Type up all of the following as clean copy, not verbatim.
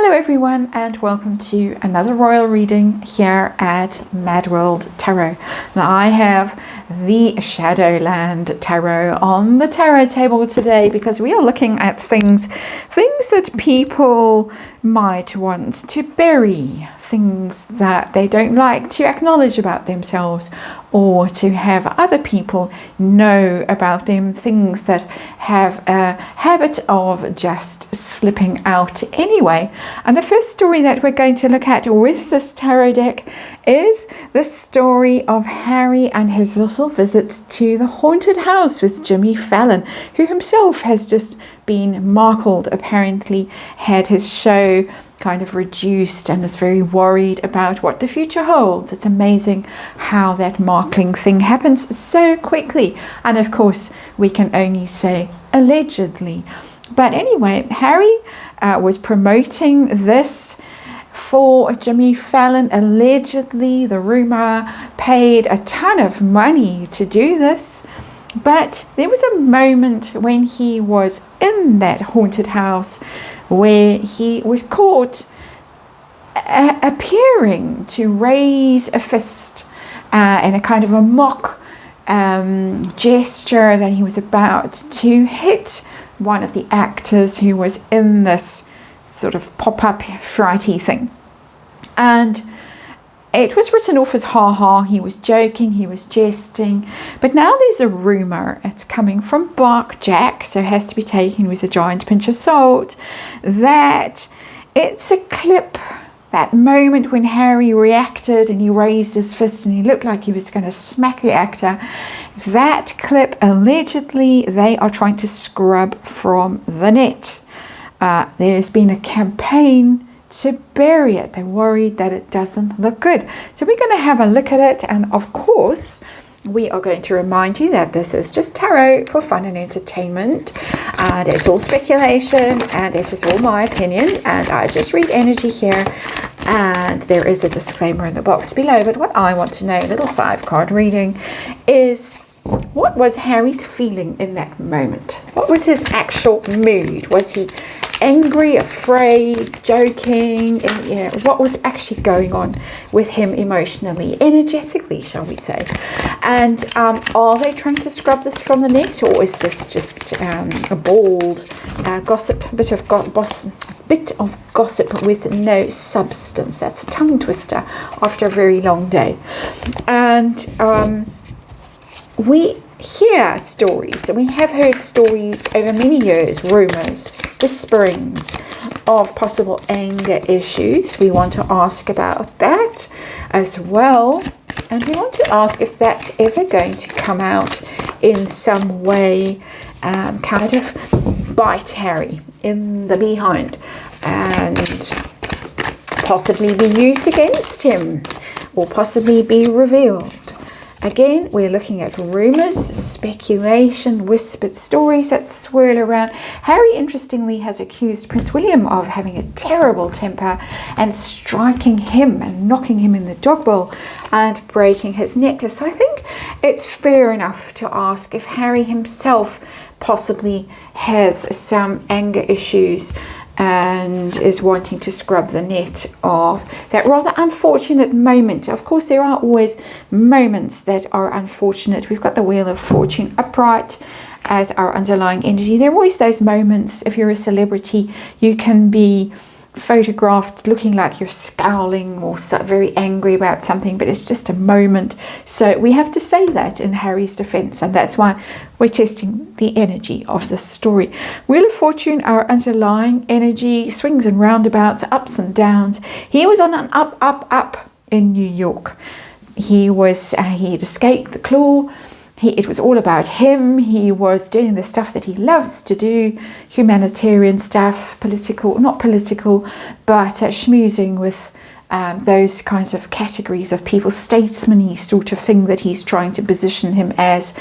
Hello everyone, and welcome to another royal reading here at MadWorldTarot. Now I have the Shadowland Tarot on the tarot table today because we are looking at things that people might want to bury, things that they don't like to acknowledge about themselves or to have other people know about them, things that have a habit of just slipping out anyway. And the first story that we're going to look at with this tarot deck is the story of Harry and his little visit to the haunted house with Jimmy Fallon, who himself has just been markled, apparently had his show kind of reduced and is very worried about what the future holds. It's amazing how that markling thing happens so quickly. And of course, we can only say allegedly. But anyway, Harry was promoting this for Jimmy Fallon. Allegedly, the rumor paid a ton of money to do this. But there was a moment when he was in that haunted house where he was caught appearing to raise a fist in a kind of a mock gesture that he was about to hit one of the actors who was in this sort of pop-up frighty thing. And it was written off as ha-ha, he was joking, he was jesting. But now there's a rumour, it's coming from Bark Jack, so it has to be taken with a giant pinch of salt, that it's a clip, that moment when Harry reacted and he raised his fist and he looked like he was going to smack the actor. That clip, allegedly, they are trying to scrub from the net. There's been a campaign to bury it. They're worried that it doesn't look good. So we're going to have a look at it, and of course we are going to remind you that this is just tarot for fun and entertainment, and it's all speculation and it is all my opinion, and I just read energy here, and there is a disclaimer in the box below. But what I want to know, a little 5-card reading, is what was Harry's feeling in that moment? What was his actual mood? Was he angry, afraid, joking? And, what was actually going on with him emotionally, energetically, shall we say? And are they trying to scrub this from the net, or is this just a bald gossip, bit of gossip with no substance? That's a tongue twister after a very long day. And we hear stories, and we have heard stories over many years, rumours, whisperings of possible anger issues. We want to ask about that as well, and we want to ask if that's ever going to come out in some way, kind of bite Harry in the behind and possibly be used against him or possibly be revealed. Again, we're looking at rumours, speculation, whispered stories that swirl around. Harry, interestingly, has accused Prince William of having a terrible temper and striking him and knocking him in the dog bowl and breaking his necklace. So I think it's fair enough to ask if Harry himself possibly has some anger issues and is wanting to scrub the net of that rather unfortunate moment. Of course, there are always moments that are unfortunate. We've got the Wheel of Fortune upright as our underlying energy. There are always those moments. If you're a celebrity, you can be photographed looking like you're scowling or very angry about something, but it's just a moment. So we have to say that in Harry's defense, and that's why we're testing the energy of the story. Wheel of Fortune, our underlying energy, swings and roundabouts, ups and downs. He was on an up in New York. He'd escaped the claw. It was all about him. He was doing the stuff that he loves to do, humanitarian stuff, not political, but schmoozing with those kinds of categories of people, statesman-y sort of thing that he's trying to position him as.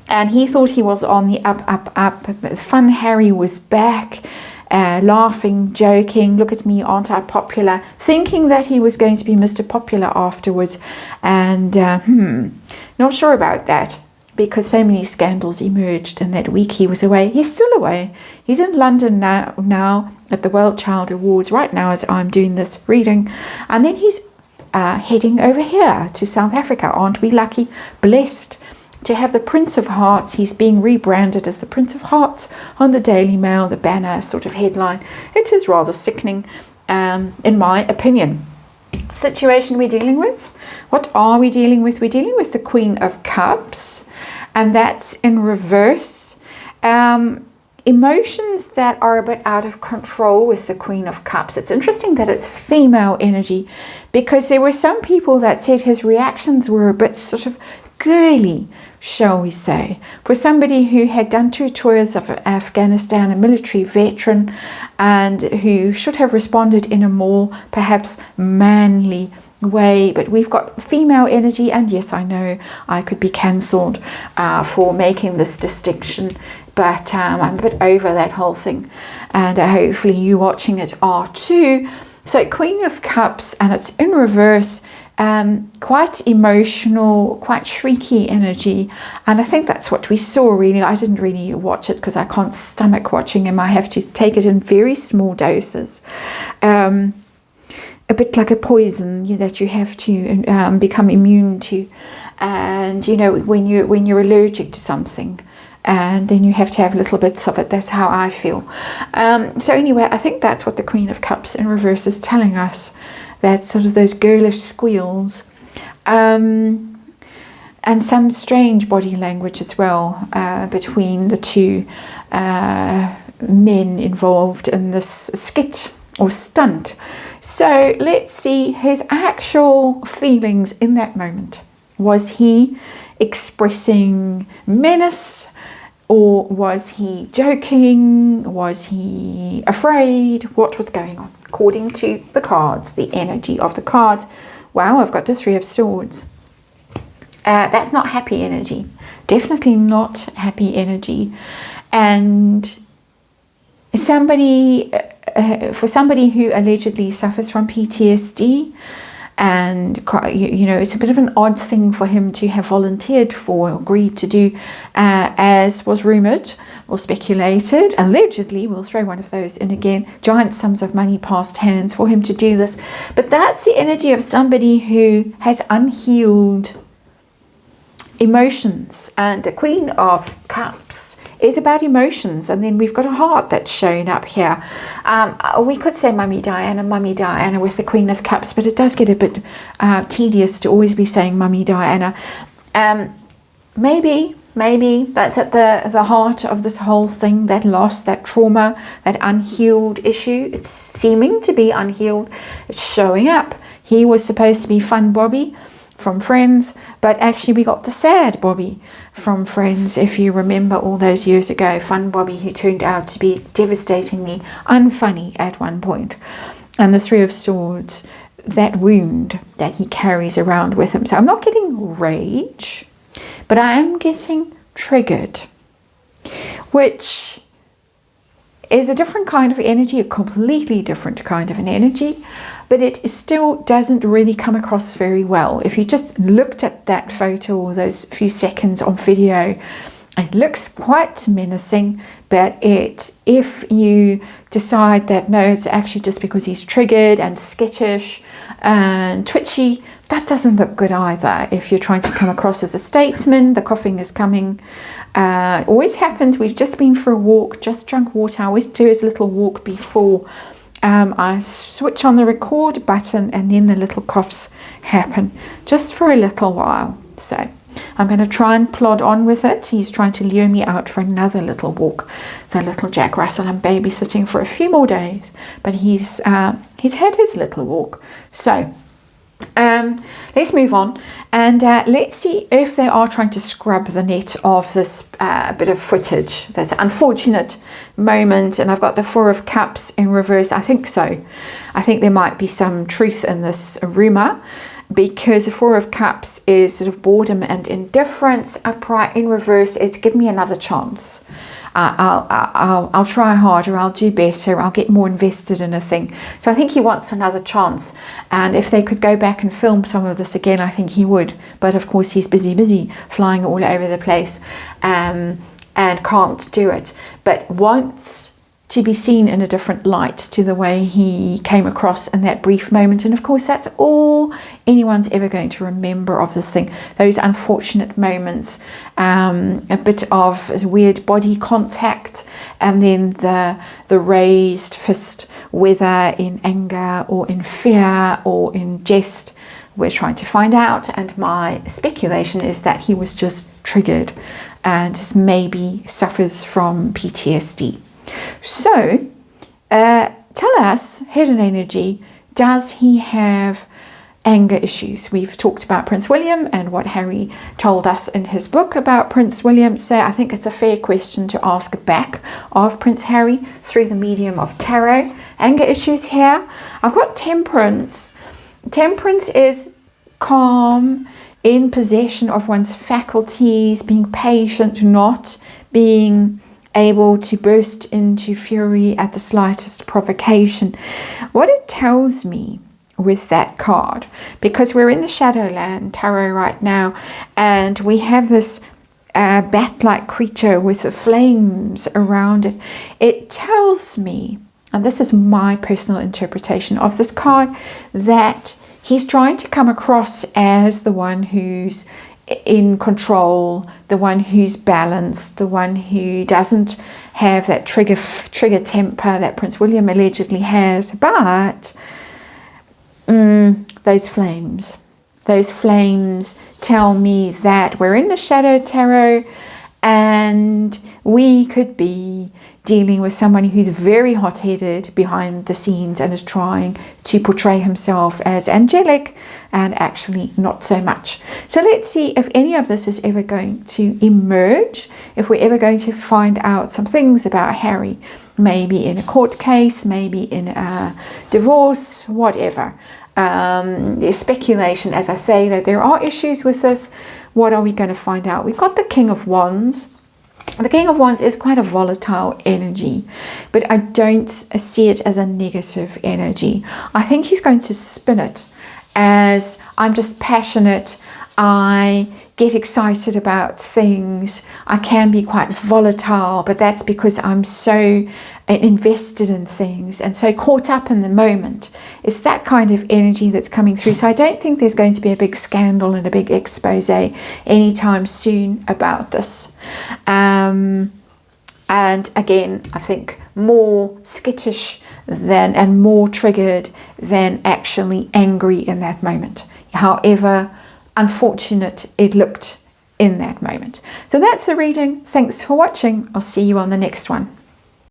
And he thought he was on the up. Fun Harry was back, laughing, joking, look at me, aren't I popular, thinking that he was going to be Mr. Popular afterwards. And not sure about that. because so many scandals emerged in that week he was away. He's still away. He's in London now at the World Child Awards right now as I'm doing this reading. And then he's heading over here to South Africa. Aren't we lucky, blessed to have the Prince of Hearts? He's being rebranded as the Prince of Hearts on the Daily Mail, the banner sort of headline. It is rather sickening, in my opinion. Situation we're dealing with. What are we dealing with? We're dealing with the Queen of Cups, and that's in reverse. Emotions that are a bit out of control with the Queen of Cups. It's interesting that it's female energy, because there were some people that said his reactions were a bit sort of girly, shall we say, for somebody who had done 2 tours of Afghanistan, a military veteran, and who should have responded in a more perhaps manly way. But we've got female energy, and yes, I know I could be cancelled for making this distinction, but I'm a bit over that whole thing, and hopefully you watching it are too. So Queen of Cups, and it's in reverse. Quite emotional, quite shrieky energy, and I think that's what we saw really. I didn't really watch it because I can't stomach watching him. I have to take it in very small doses, a bit like a poison that you have to become immune to, and when you're allergic to something, and then you have to have little bits of it. That's how I feel. So anyway, I think that's what the Queen of Cups in reverse is telling us. That sort of those girlish squeals, and some strange body language as well between the two men involved in this skit or stunt. So let's see his actual feelings in that moment. Was he expressing menace, or was he joking? Was he afraid? What was going on? According to the cards, the energy of the cards. Wow, I've got the 3 of Swords. That's not happy energy. Definitely not happy energy. And for somebody who allegedly suffers from PTSD, and it's a bit of an odd thing for him to have volunteered for, agreed to do, as was rumoured or speculated. Allegedly, we'll throw one of those in again. Giant sums of money passed hands for him to do this. But that's the energy of somebody who has unhealed emotions, and the Queen of Cups is about emotions, and then we've got a heart that's showing up here. We could say Mummy Diana with the Queen of Cups, but it does get a bit tedious to always be saying Mummy Diana. Maybe that's at the heart of this whole thing, that loss, that trauma, that unhealed issue. It's seeming to be unhealed. It's showing up. He was supposed to be fun Bobby from Friends, but actually we got the sad Bobby from Friends, if you remember all those years ago. Fun Bobby, who turned out to be devastatingly unfunny at one point. And the 3 of Swords, that wound that he carries around with him. So I'm not getting rage, but I am getting triggered, which is a different kind of energy, a completely different kind of an energy, but it still doesn't really come across very well. If you just looked at that photo or those few seconds on video, it looks quite menacing, but if you decide that no, it's actually just because he's triggered and skittish and twitchy, that doesn't look good either. If you're trying to come across as a statesman, the coughing is coming. Always happens. We've just been for a walk, just drunk water. I always do his little walk before I switch on the record button, and then the little coughs happen just for a little while. So I'm going to try and plod on with it. He's trying to lure me out for another little walk. The little Jack Russell, I'm babysitting for a few more days, but he's had his little walk. So let's move on, and let's see if they are trying to scrub the net of this bit of footage, this unfortunate moment. And I've got the 4 of Cups in reverse. I think so. I think there might be some truth in this rumour, because the 4 of Cups is sort of boredom and indifference. Upright in reverse, it's give me another chance. I'll try harder, I'll do better, I'll get more invested in a thing. So I think he wants another chance. And if they could go back and film some of this again, I think he would. But of course, he's busy flying all over the place and can't do it. But wants to be seen in a different light to the way he came across in that brief moment. And of course, that's all anyone's ever going to remember of this thing. Those unfortunate moments, a bit of weird body contact, and then the raised fist, whether in anger or in fear or in jest. We're trying to find out, and my speculation is that he was just triggered and maybe suffers from PTSD. So, tell us, hidden energy, does he have anger issues? We've talked about Prince William and what Harry told us in his book about Prince William. So I think it's a fair question to ask back of Prince Harry through the medium of tarot. Anger issues here. I've got temperance. Temperance is calm, in possession of one's faculties, being patient, not being able to burst into fury at the slightest provocation. What it tells me with that card, because we're in the Shadowland Tarot right now, and we have this bat-like creature with the flames around it, it tells me, and this is my personal interpretation of this card, that he's trying to come across as the one who's in control, the one who's balanced, the one who doesn't have that trigger temper that Prince William allegedly has. But those flames tell me that we're in the Shadow Tarot, and we could be dealing with somebody who's very hot-headed behind the scenes and is trying to portray himself as angelic and actually not so much. So let's see if any of this is ever going to emerge, if we're ever going to find out some things about Harry, maybe in a court case, maybe in a divorce, whatever. There's speculation, as I say, that there are issues with this. What are we going to find out? We've got the King of Wands. The King of Wands is quite a volatile energy, but I don't see it as a negative energy. I think he's going to spin it as, I'm just passionate, I get excited about things, I can be quite volatile, but that's because I'm so invested in things and so caught up in the moment. It's that kind of energy that's coming through. So I don't think there's going to be a big scandal and a big expose anytime soon about this. And again, I think more skittish and more triggered than actually angry in that moment. However unfortunate it looked in that moment. So that's the reading. Thanks for watching. I'll see you on the next one.